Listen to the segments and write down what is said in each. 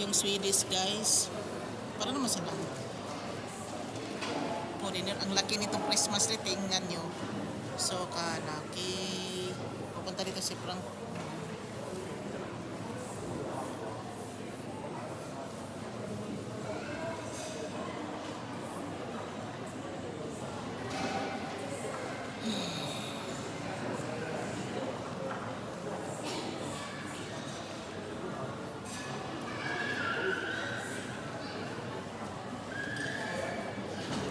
Yung Swedish guys. Para naman sila. Foreigner. Ang laki nitong Christmas tree. Tingnan nyo. So, kalaki. Pupunta dito si Frank.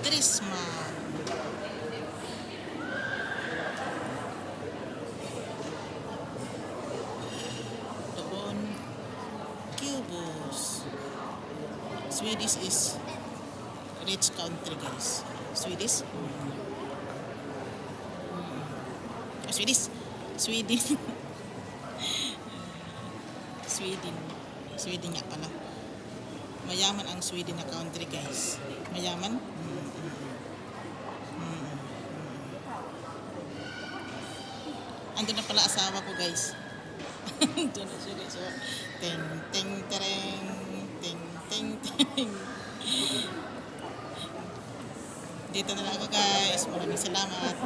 Christmas. Doon. Cubos. Swedish is rich country guys. Swedish. Swedish. Sweden. Sweden. Sweden nga pala. Mayaman ang Sweden na country guys. Mayaman. Andun na pala asawa ko guys. Andun na siya guys. Ting ting tereng. Ting ting ting. Dito na lang ako guys. Maraming salamat.